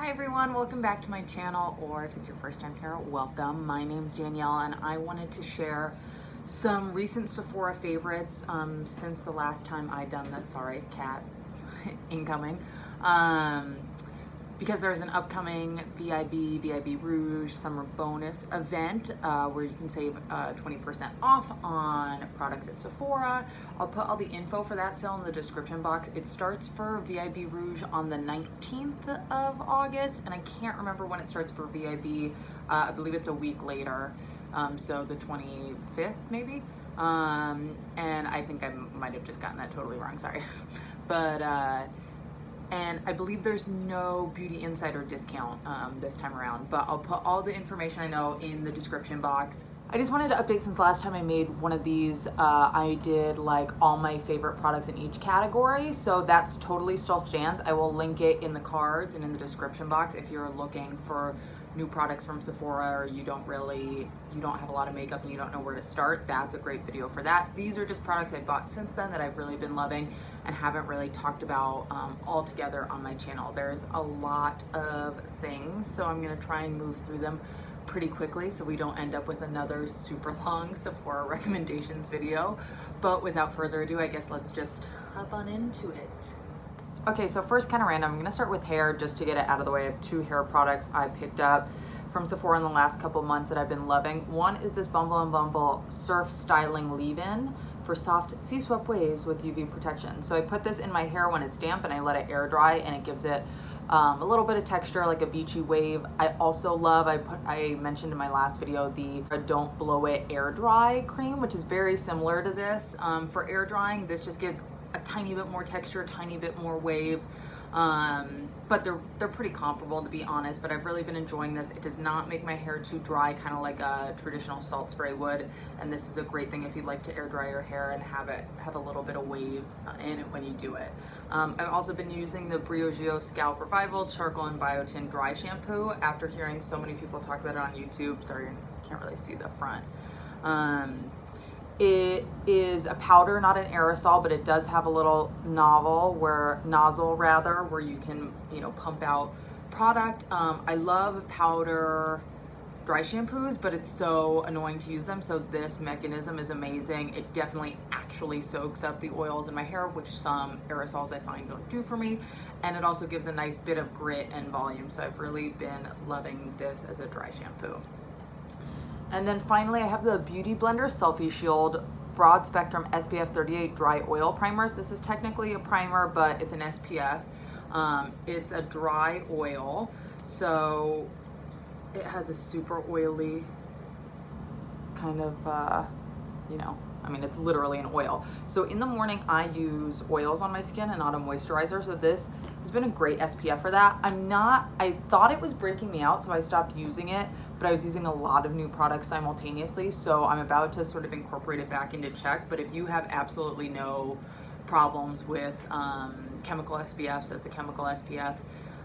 Hi everyone, welcome back to my channel, or if it's your first time here, welcome. My name's Danielle and I wanted to share some recent Sephora favorites since the last time I done this. Sorry, cat incoming. Because there's an upcoming VIB Rouge summer bonus event where you can save 20% off on products at Sephora. I'll put all the info for that sale in the description box. It starts for VIB Rouge on the 19th of August, and I can't remember when it starts for VIB. I believe it's a week later, so the 25th maybe. And I think I might have just gotten that totally wrong, sorry. But and I believe there's no Beauty Insider discount this time around, but I'll put all the information I know in the description box. I just wanted to update since last time I made one of these, I did like all my favorite products in each category, so that's totally still stands. I will link it in the cards and in the description box if you're looking for new products from Sephora, or you don't have a lot of makeup and you don't know where to start. That's a great video for that. These are just products I bought since then that I've really been loving and haven't really talked about all together on my channel. There's a lot of things, so I'm gonna try and move through them pretty quickly so we don't end up with another super long Sephora recommendations video. But without further ado, I guess let's just hop on into it. Okay, so first, kind of random, I'm gonna start with hair just to get it out of the way. I have two hair products I picked up from Sephora in the last couple months that I've been loving. One is this Bumble & Bumble Surf Styling Leave-In for soft sea-swept waves with UV protection. So I put this in my hair when it's damp and I let it air dry, and it gives it a little bit of texture, like a beachy wave. I also love, I mentioned in my last video, the Don't Blow It Air Dry cream, which is very similar to this. For air drying, this just gives a tiny bit more texture, a tiny bit more wave, but they're pretty comparable, to be honest. But I've really been enjoying this. It does not make my hair too dry, kind of like a traditional salt spray would, and this is a great thing if you'd like to air dry your hair and have a little bit of wave in it when you do it. I've also been using the Briogeo Scalp Revival Charcoal and Biotin Dry Shampoo after hearing so many people talk about it on YouTube. Sorry, you can't really see the front. It is a powder, not an aerosol, but it does have a little nozzle where you can, pump out product. I love powder dry shampoos, but it's so annoying to use them. So this mechanism is amazing. It definitely actually soaks up the oils in my hair, which some aerosols I find don't do for me. And it also gives a nice bit of grit and volume. So I've really been loving this as a dry shampoo. And then finally, I have the Beauty Blender Selfie Shield Broad Spectrum SPF 38 Dry Oil Primers. This is technically a primer, but it's an SPF. It's a dry oil, so it has a super oily kind of, it's literally an oil. So in the morning, I use oils on my skin and not a moisturizer. So this has been a great SPF for that. I thought it was breaking me out, so I stopped using it, but I was using a lot of new products simultaneously. So I'm about to sort of incorporate it back into check. But if you have absolutely no problems with chemical SPFs, that's a chemical SPF,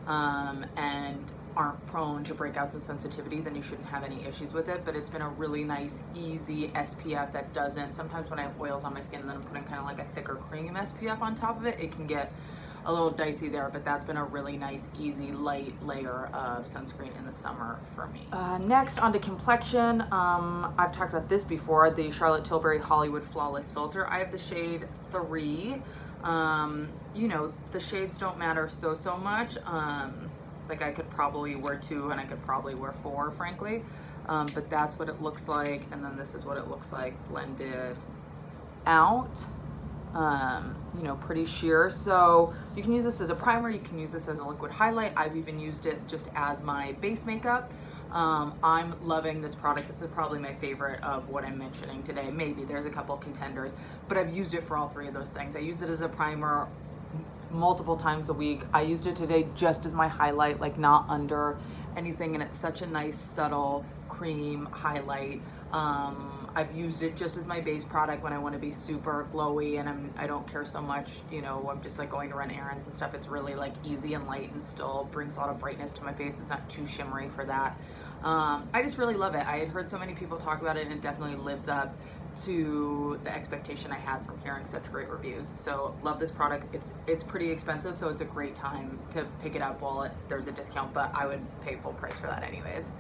and aren't prone to breakouts and sensitivity, then you shouldn't have any issues with it. But it's been a really nice, easy SPF that doesn't, sometimes when I have oils on my skin and then I'm putting kind of like a thicker cream SPF on top of it, it can get a little dicey there, but that's been a really nice, easy, light layer of sunscreen in the summer for me. Next, onto complexion. I've talked about this before, the Charlotte Tilbury Hollywood Flawless Filter. I have the shade 3. The shades don't matter so much. Like I could probably wear 2 and I could probably wear 4, frankly. But that's what it looks like. And then this is what it looks like blended out. Pretty sheer. So you can use this as a primer. You can use this as a liquid highlight. I've even used it just as my base makeup. I'm loving this product. This is probably my favorite of what I'm mentioning today. Maybe there's a couple contenders, but I've used it for all 3 of those things. I use it as a primer multiple times a week. I used it today just as my highlight, like not under anything, and it's such a nice subtle cream highlight. I've used it just as my base product when I want to be super glowy and I don't care so much, I'm just like going to run errands and stuff. It's really like easy and light and still brings a lot of brightness to my face. It's not too shimmery for that. I just really love it. I had heard so many people talk about it, and it definitely lives up to the expectation I had from hearing such great reviews. So love this product. It's pretty expensive, so it's a great time to pick it up while there's a discount, but I would pay full price for that anyways.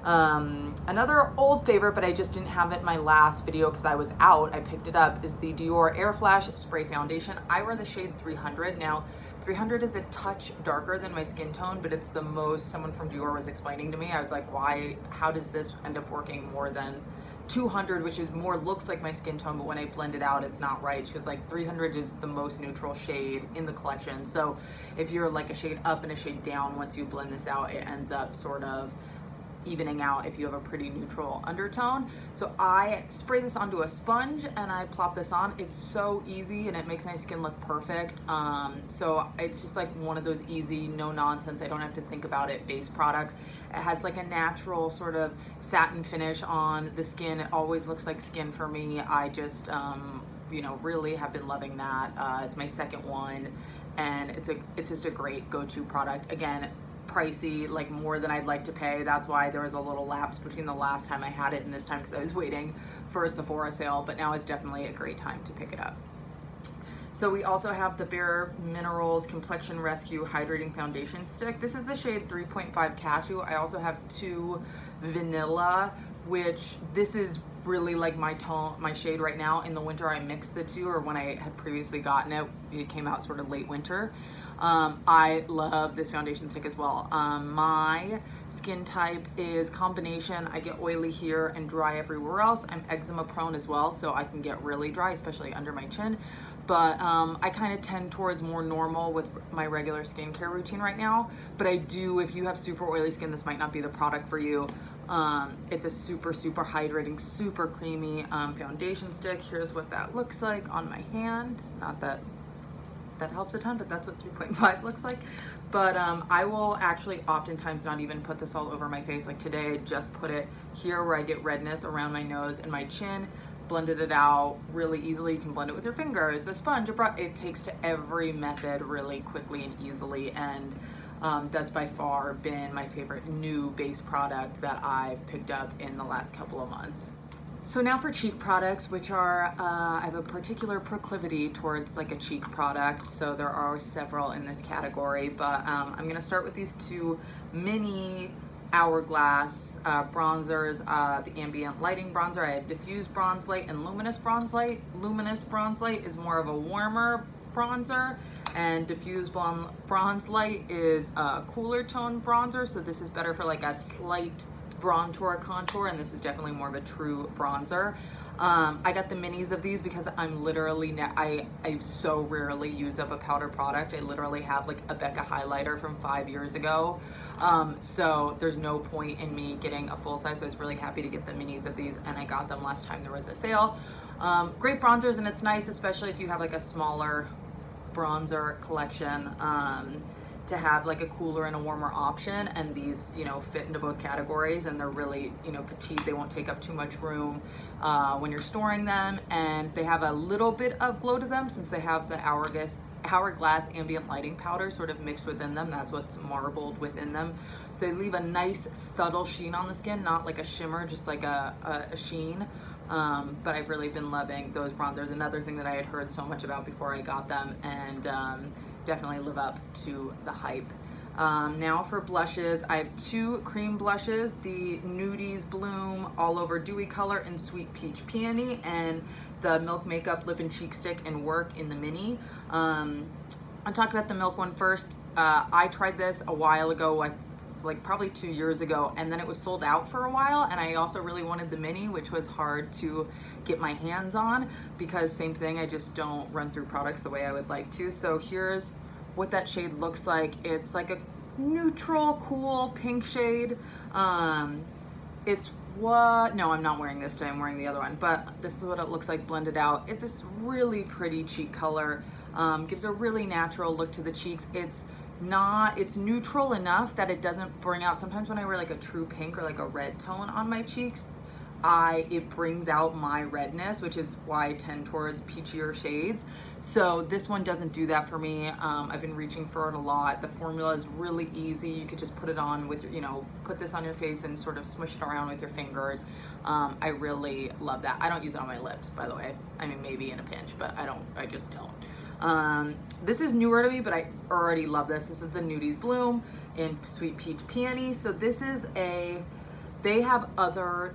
Another old favorite, but I just didn't have it in my last video because I was out, I picked it up, is the Dior Air Flash Spray Foundation. I wear the shade 300. Now 300 is a touch darker than my skin tone, but it's the most someone from Dior was explaining to me. I was like, why, how does this end up working more than 200, which is more, looks like my skin tone, but when I blend it out, it's not right. She was like, 300 is the most neutral shade in the collection. So if you're like a shade up and a shade down, once you blend this out, it ends up sort of evening out if you have a pretty neutral undertone. So I spray this onto a sponge and I plop this on. It's so easy and it makes my skin look perfect. So it's just like one of those easy, no nonsense, I don't have to think about it base products. It has like a natural sort of satin finish on the skin. It always looks like skin for me. I just you know, really have been loving that. It's my second one and it's just a great go-to product. Again, pricey, like more than I'd like to pay. That's why there was a little lapse between the last time I had it and this time, because I was waiting for a Sephora sale, but now is definitely a great time to pick it up. So we also have the Bare Minerals Complexion Rescue Hydrating Foundation Stick. This is the shade 3.5 Cashew. I also have 2 Vanilla, which this is really like my tone, my shade right now. In the winter I mixed the two, or when I had previously gotten it, it came out sort of late winter. I love this foundation stick as well. My skin type is combination. I get oily here and dry everywhere else. I'm eczema prone as well, so I can get really dry, especially under my chin. But I kind of tend towards more normal with my regular skincare routine right now. But I do, if you have super oily skin, this might not be the product for you. It's a super, super hydrating, super creamy foundation stick. Here's what that looks like on my hand. Not that that helps a ton, but that's what 3.5 looks like. But I will actually oftentimes not even put this all over my face. Like today, I just put it here where I get redness around my nose and my chin, blended it out really easily. You can blend it with your fingers, a sponge, it takes to every method really quickly and easily. And that's by far been my favorite new base product that I've picked up in the last couple of months. So now for cheek products, which are, I have a particular proclivity towards like a cheek product. So there are several in this category, but I'm gonna start with these 2 mini Hourglass bronzers, the Ambient Lighting Bronzer. I have Diffuse Bronze Light and Luminous Bronze Light. Luminous Bronze Light is more of a warmer bronzer, and Diffuse Bronze Light is a cooler tone bronzer. So this is better for like a slight contour, and this is definitely more of a true bronzer. I got the minis of these because I'm literally, I so rarely use up a powder product. I literally have like a Becca highlighter from 5 years ago. So there's no point in me getting a full size. So I was really happy to get the minis of these, and I got them last time there was a sale. Great bronzers, and it's nice, especially if you have like a smaller bronzer collection, to have like a cooler and a warmer option. And these, you know, fit into both categories, and they're really, you know, petite. They won't take up too much room when you're storing them, and they have a little bit of glow to them since they have the Hourglass Ambient Lighting Powder sort of mixed within them. That's what's marbled within them. So they leave a nice subtle sheen on the skin, not like a shimmer, just like a sheen. But I've really been loving those bronzers. Another thing that I had heard so much about before I got them, and definitely live up to the hype. Now for blushes, I have 2 cream blushes, the Nudies Bloom All Over Dewy Color in Sweet Peach Peony, and the Milk Makeup Lip and Cheek Stick in Work in the mini. I'll talk about the Milk one first. I tried this a while ago, like probably 2 years ago, and then it was sold out for a while, and I also really wanted the mini, which was hard to get my hands on because same thing, I just don't run through products the way I would like to. So here's what that shade looks like. It's like a neutral, cool pink shade. It's what, no, I'm not wearing this today, I'm wearing the other one, but this is what it looks like blended out. It's this really pretty cheek color, gives a really natural look to the cheeks. It's neutral enough that it doesn't bring out, sometimes when I wear like a true pink or like a red tone on my cheeks, it brings out my redness, which is why I tend towards peachier shades. So this one doesn't do that for me. I've been reaching for it a lot. The formula is really easy. You could just put it on with, put this on your face and sort of smush it around with your fingers. I really love that. I don't use it on my lips, by the way. I mean, maybe in a pinch, but I just don't. This is newer to me, but I already love this. This is the Nudies Bloom in Sweet Peach Peony. So this is they have other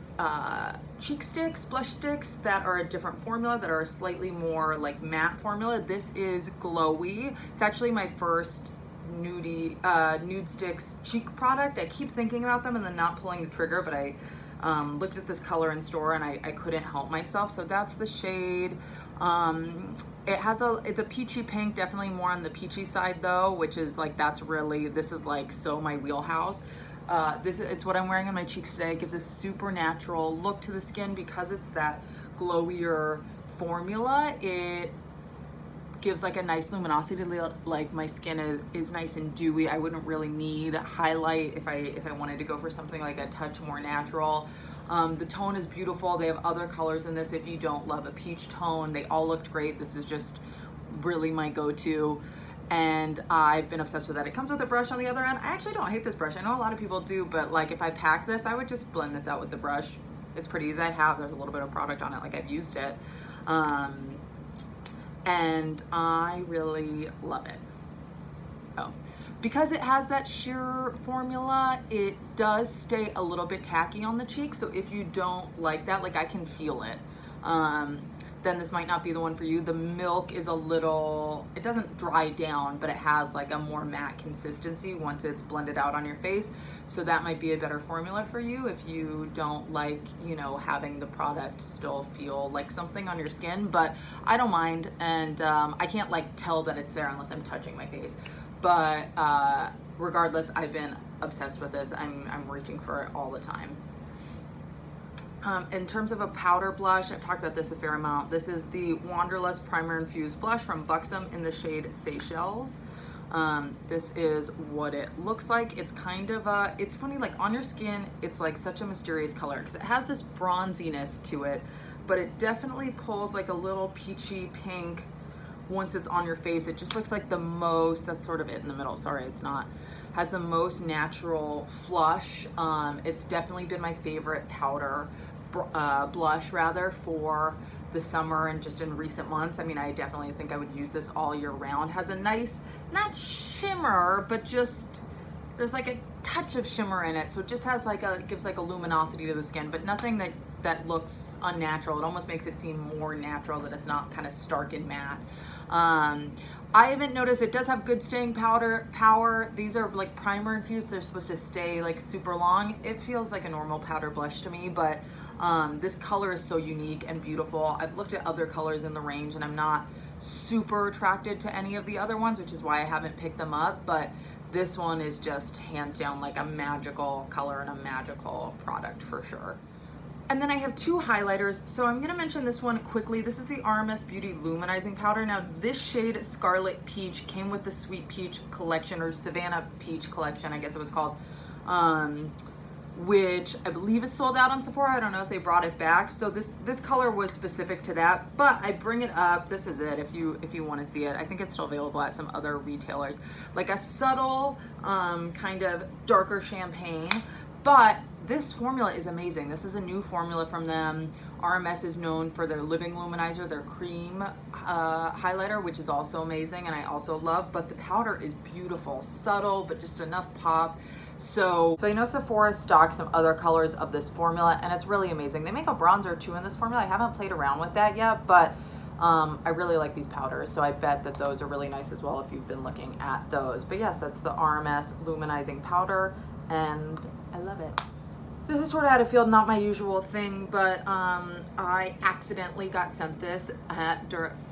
cheek sticks, blush sticks that are a different formula, that are a slightly more like matte formula. This is glowy. It's actually my first nude sticks cheek product. I keep thinking about them and then not pulling the trigger, but I looked at this color in store and I couldn't help myself. So that's the shade. It's a peachy pink, definitely more on the peachy side though, which is like, this is like so my wheelhouse. It's what I'm wearing on my cheeks today. It gives a super natural look to the skin because it's that glowier formula. It gives like a nice luminosity, like my skin is nice and dewy. I wouldn't really need highlight if I wanted to go for something like a touch more natural. The tone is beautiful. They have other colors in this if you don't love a peach tone. They all looked great. This is just really my go-to. And I've been obsessed with that. It comes with a brush on the other end. I actually don't hate this brush. I know a lot of people do, but like if I pack this, I would just blend this out with the brush. It's pretty easy. There's a little bit of product on it, like I've used it. And I really love it. Oh, because it has that sheer formula, it does stay a little bit tacky on the cheek. So if you don't like that, like I can feel it. Then this might not be the one for you. The milk is it doesn't dry down, but it has like a more matte consistency once it's blended out on your face. So that might be a better formula for you if you don't like, having the product still feel like something on your skin, but I don't mind. And I can't like tell that it's there unless I'm touching my face. But regardless, I've been obsessed with this. I'm reaching for it all the time. In terms of a powder blush, I've talked about this a fair amount. This is the Wanderlust Primer Infused Blush from Buxom in the shade Seychelles. This is what it looks like. It's kind of it's funny, like on your skin, it's like such a mysterious color because it has this bronziness to it, but it definitely pulls like a little peachy pink once it's on your face. It just looks like that's sort of it in the middle. Sorry, it's not. Has the most natural flush. It's definitely been my favorite powder blush for the summer and just in recent months. I mean, I definitely think I would use this all year round. Has a nice, not shimmer, but just, there's like a touch of shimmer in it. So it just has gives like a luminosity to the skin, but nothing that looks unnatural. It almost makes it seem more natural, that it's not kind of stark and matte. I haven't noticed, it does have good staying power. These are like primer infused. They're supposed to stay like super long. It feels like a normal powder blush to me, but this color is so unique and beautiful. I've looked at other colors in the range and I'm not super attracted to any of the other ones, which is why I haven't picked them up, but this one is just hands down like a magical color and a magical product for sure. And then I have two highlighters. So I'm gonna mention this one quickly. This is the RMS Beauty Luminizing Powder. Now this shade Scarlet Peach came with the Sweet Peach collection, or Savannah Peach collection, I guess it was called, which I believe is sold out on Sephora. I don't know if they brought it back. So this color was specific to that, but I bring it up. This is it if you want to see it. I think it's still available at some other retailers. Like a subtle kind of darker champagne, but this formula is amazing. This is a new formula from them. RMS is known for their Living Luminizer, their cream highlighter, which is also amazing and I also love, but the powder is beautiful, subtle, but just enough pop. So I know Sephora stocks some other colors of this formula and it's really amazing. They make a bronzer too in this formula. I haven't played around with that yet, but I really like these powders. So I bet that those are really nice as well if you've been looking at those. But yes, that's the RMS Luminizing Powder and I love it. This is sort of out of field, not my usual thing, but I accidentally got sent this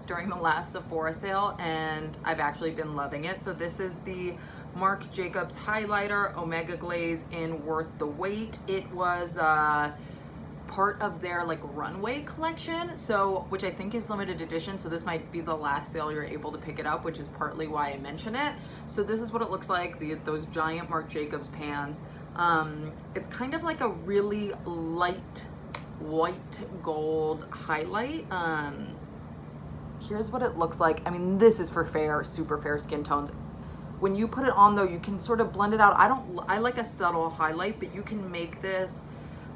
during the last Sephora sale and I've actually been loving it. So this is the Marc Jacobs Highlighter Omega Glaze in Worth the Wait. It was part of their like runway collection, so which I think is limited edition, so this might be the last sale you're able to pick it up, which is partly why I mention it. So this is what it looks like, those giant Marc Jacobs pans. It's kind of like a really light white gold highlight. Here's what it looks like. I mean, this is for fair, super fair skin tones. When you put it on though, you can sort of blend it out. I like a subtle highlight, but you can make this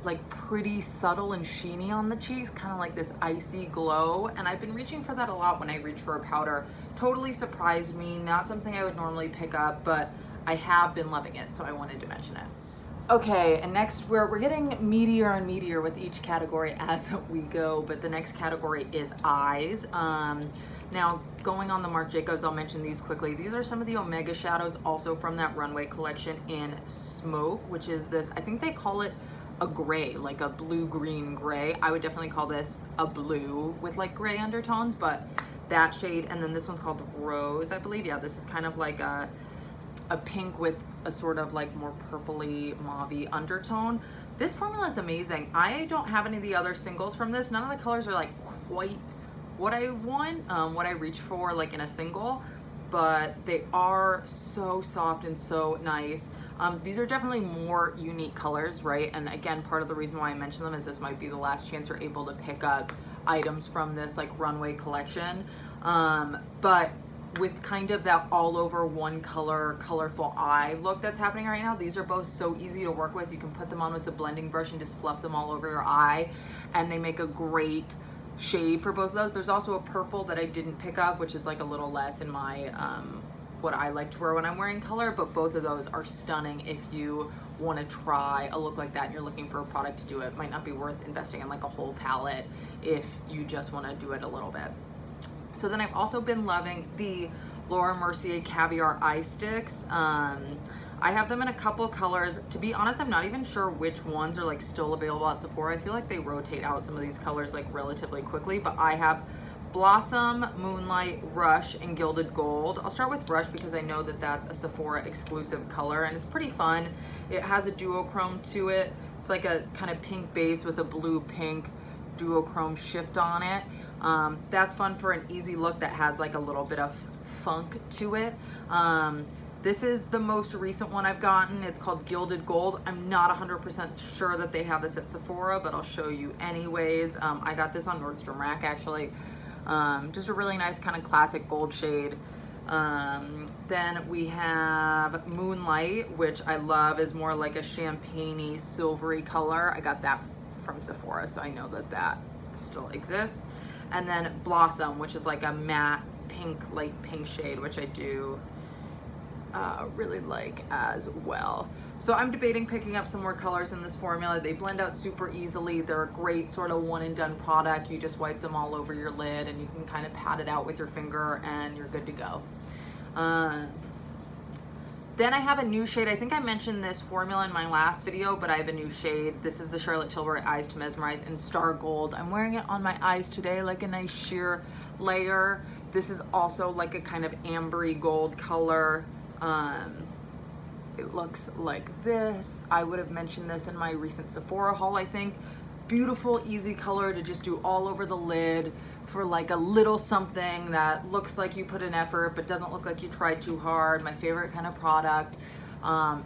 like pretty subtle and sheeny on the cheeks, kind of like this icy glow. And I've been reaching for that a lot when I reach for a powder. Totally surprised me, not something I would normally pick up, but I have been loving it, so I wanted to mention it. Okay, and next we're getting meatier and meatier with each category as we go, but the next category is eyes. Now, going on the Marc Jacobs, I'll mention these quickly. These are some of the Omega shadows, also from that Runway collection in Smoke, which is this, I think they call it a gray, like a blue-green gray. I would definitely call this a blue with like gray undertones, but that shade. And then this one's called Rose, I believe. Yeah, this is kind of like a pink with a sort of like more purpley mauve-y undertone. This formula is amazing. I don't have any of the other singles from this. None of the colors are like quite what I want, what I reach for like in a single, but they are so soft and so nice. These are definitely more unique colors, right? And again, part of the reason why I mention them is this might be the last chance you're able to pick up items from this like Runway collection. But with kind of that all over one color, colorful eye look that's happening right now, these are both so easy to work with. You can put them on with the blending brush and just fluff them all over your eye, and they make a great shade for both of those. There's also a purple that I didn't pick up, which is like a little less in my what I like to wear when I'm wearing color, but both of those are stunning if you want to try a look like that and you're looking for a product to do it. Might not be worth investing in like a whole palette if you just want to do it a little bit. So then I've also been loving the Laura Mercier Caviar Eye Sticks. I have them in a couple colors. To be honest, I'm not even sure which ones are like still available at Sephora. I feel like they rotate out some of these colors like relatively quickly, but I have Blossom, Moonlight, Rush, and Gilded Gold. I'll start with Rush because I know that that's a Sephora exclusive color and it's pretty fun. It has a duochrome to it. It's like a kind of pink base with a blue pink duochrome shift on it. That's fun for an easy look that has like a little bit of funk to it. This is the most recent one I've gotten. It's called Gilded Gold. I'm not 100% sure that they have this at Sephora, but I'll show you anyways. I got this on Nordstrom Rack actually. Just a really nice kind of classic gold shade. Then we have Moonlight, which I love, is more like a champagne-y, silvery color. I got that from Sephora, so I know that that still exists. And then Blossom, which is like a matte pink, light pink shade, which I do really like as well. So I'm debating picking up some more colors in this formula. They blend out super easily. They're a great sort of one and done product. You just wipe them all over your lid and you can kind of pat it out with your finger and you're good to go. Then I have a new shade. I think I mentioned this formula in my last video, but I have a new shade. This is the Charlotte Tilbury Eyes to Mesmerize in Star Gold. I'm wearing it on my eyes today, like a nice sheer layer. This is also like a kind of ambery gold color. It looks like this. I would have mentioned this in my recent Sephora haul, I think. Beautiful, easy color to just do all over the lid for like a little something that looks like you put an effort but doesn't look like you tried too hard. My favorite kind of product.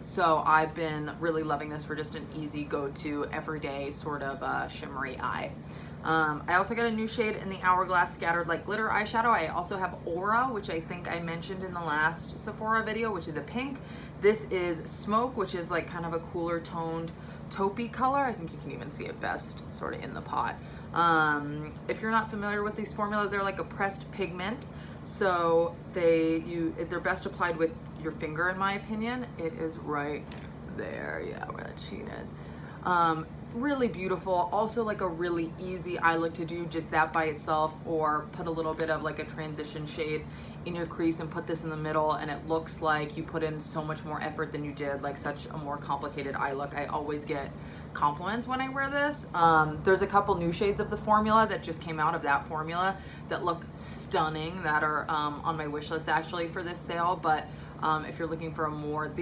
So I've been really loving this for just an easy go-to everyday sort of shimmery eye. I also got a new shade in the Hourglass Scattered Like Glitter eyeshadow. I also have Aura, which I think I mentioned in the last Sephora video, which is a pink. This is Smoke, which is like kind of a cooler toned taupey color. I think you can even see it best sort of in the pot. If you're not familiar with these formula, they're like a pressed pigment. So they're best applied with your finger, in my opinion. It is right there, yeah, where that sheen is. Really beautiful. Also like a really easy eye look to do just that by itself, or put a little bit of like a transition shade in your crease and put this in the middle and it looks like you put in so much more effort than you did, like such a more complicated eye look. I always get compliments when I wear this. There's a couple new shades of the formula that just came out of that formula that look stunning that are on my wish list actually for this sale, but if you're looking for a more,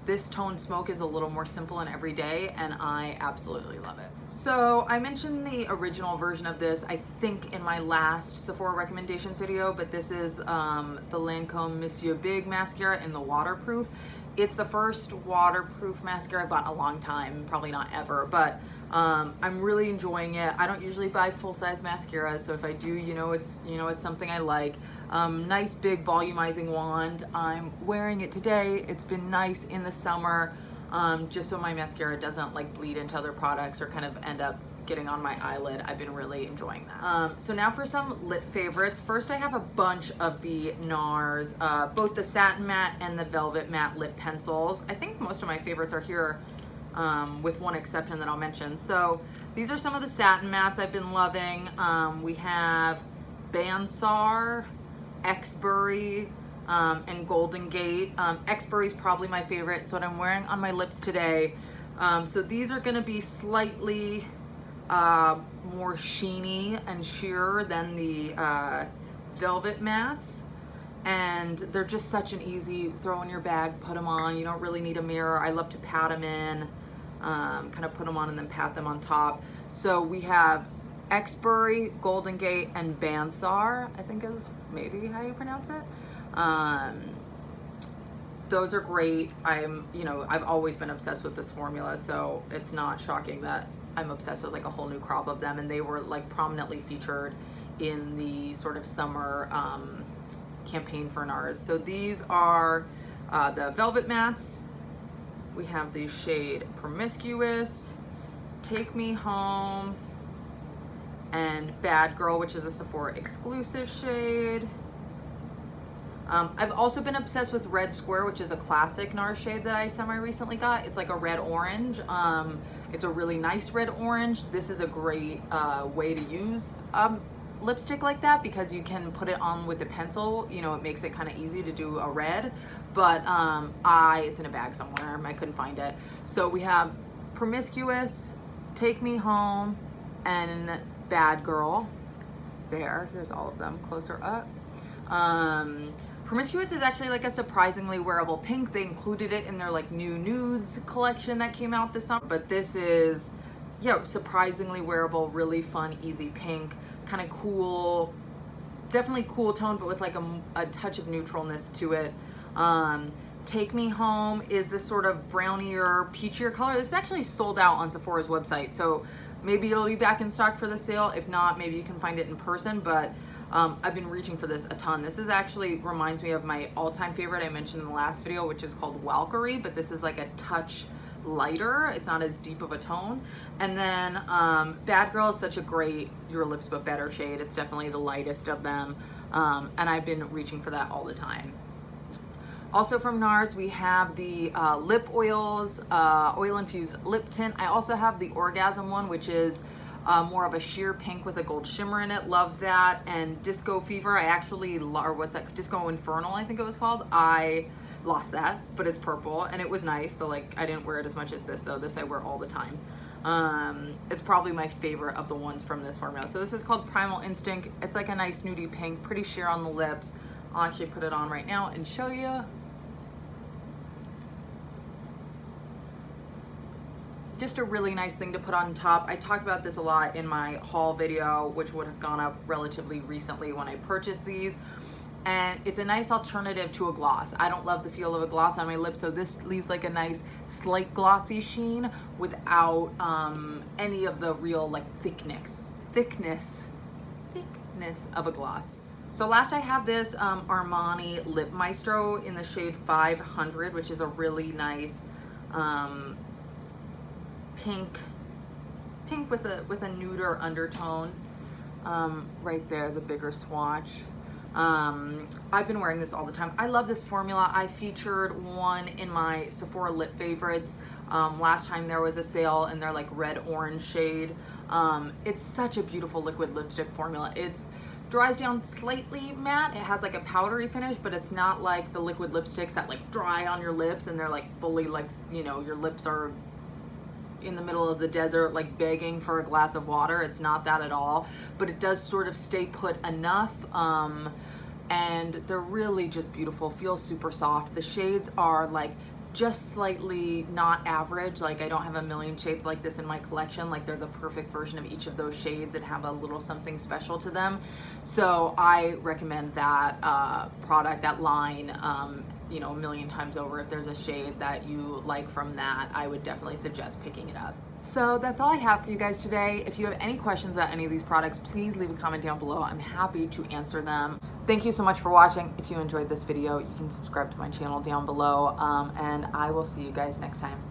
this tone Smoke is a little more simple and everyday, and I absolutely love it. So I mentioned the original version of this, I think in my last Sephora recommendations video, but this is the Lancome Monsieur Big mascara in the waterproof. It's the first waterproof mascara I've bought in a long time, probably not ever, but I'm really enjoying it. I don't usually buy full-size mascaras, so if I do, it's something I like. Nice big volumizing wand. I'm wearing it today. It's been nice in the summer, just so my mascara doesn't like bleed into other products or kind of end up getting on my eyelid. I've been really enjoying that. So now for some lip favorites. First, I have a bunch of the NARS, both the satin matte and the velvet matte lip pencils. I think most of my favorites are here, with one exception that I'll mention. So these are some of the satin mattes I've been loving. We have Bansar, Exbury, and Golden Gate. Exbury is probably my favorite. It's what I'm wearing on my lips today. So these are gonna be slightly more sheeny and sheer than the velvet mattes, and they're just such an easy throw in your bag, put them on. You don't really need a mirror. I love to pat them in, kind of put them on and then pat them on top. So we have Exbury, Golden Gate, and Bansar, I think is maybe how you pronounce it. Those are great. I've always been obsessed with this formula, so it's not shocking that I'm obsessed with like a whole new crop of them, and they were like prominently featured in the sort of summer campaign for NARS. So these are the velvet mattes. We have the shade Promiscuous, Take Me Home, and Bad Girl, which is a Sephora exclusive shade. I've also been obsessed with Red Square, which is a classic NARS shade that I semi-recently got. It's like a red orange. It's a really nice red orange. This is a great way to use lipstick like that because you can put it on with a pencil. It makes it kind of easy to do a red, but it's in a bag somewhere. I couldn't find it. So we have Promiscuous, Take Me Home, and Bad Girl. Here's all of them closer up. Promiscuous is actually like a surprisingly wearable pink. They included it in their like new nudes collection that came out this summer, but this is, surprisingly wearable, really fun, easy pink, kind of cool, definitely cool tone, but with like a touch of neutralness to it. Take Me Home is this sort of brownier, peachier color. This is actually sold out on Sephora's website, so maybe it'll be back in stock for the sale. If not, maybe you can find it in person, but I've been reaching for this a ton. This is actually reminds me of my all-time favorite I mentioned in the last video, which is called Valkyrie, but this is like a touch lighter. It's not as deep of a tone. And then Bad Girl is such a great Your Lips But Better shade. It's definitely the lightest of them, and I've been reaching for that all the time. Also from NARS, we have the lip oils, oil-infused lip tint. I also have the Orgasm one, which is more of a sheer pink with a gold shimmer in it. Love that. And Disco Fever, or what's that? Disco Infernal, I think it was called. I lost that, but it's purple, and it was nice. I didn't wear it as much as this, though. This I wear all the time. It's probably my favorite of the ones from this formula. So this is called Primal Instinct. It's like a nice nudie pink, pretty sheer on the lips. I'll actually put it on right now and show you. Just a really nice thing to put on top. I talked about this a lot in my haul video, which would have gone up relatively recently when I purchased these. And it's a nice alternative to a gloss. I don't love the feel of a gloss on my lips, so this leaves like a nice slight glossy sheen without any of the real like thickness of a gloss. So last I have this Armani Lip Maestro in the shade 500, which is a really nice pink with a nuder undertone. Right there, the bigger swatch. I've been wearing this all the time. I love this formula. I featured one in my Sephora lip favorites last time there was a sale in their like red orange shade. It's such a beautiful liquid lipstick formula. It's dries down slightly matte. It has like a powdery finish, but it's not like the liquid lipsticks that like dry on your lips and they're like fully like, your lips are in the middle of the desert like begging for a glass of water. It's not that at all, but it does sort of stay put enough, and they're really just beautiful, feel super soft. The shades are like just slightly not average. Like I don't have a million shades like this in my collection. Like they're the perfect version of each of those shades and have a little something special to them. So I recommend that product, that line, a million times over. If there's a shade that you like from that, I would definitely suggest picking it up. So that's all I have for you guys today. If you have any questions about any of these products, please leave a comment down below. I'm happy to answer them. Thank you so much for watching. If you enjoyed this video, you can subscribe to my channel down below, and I will see you guys next time.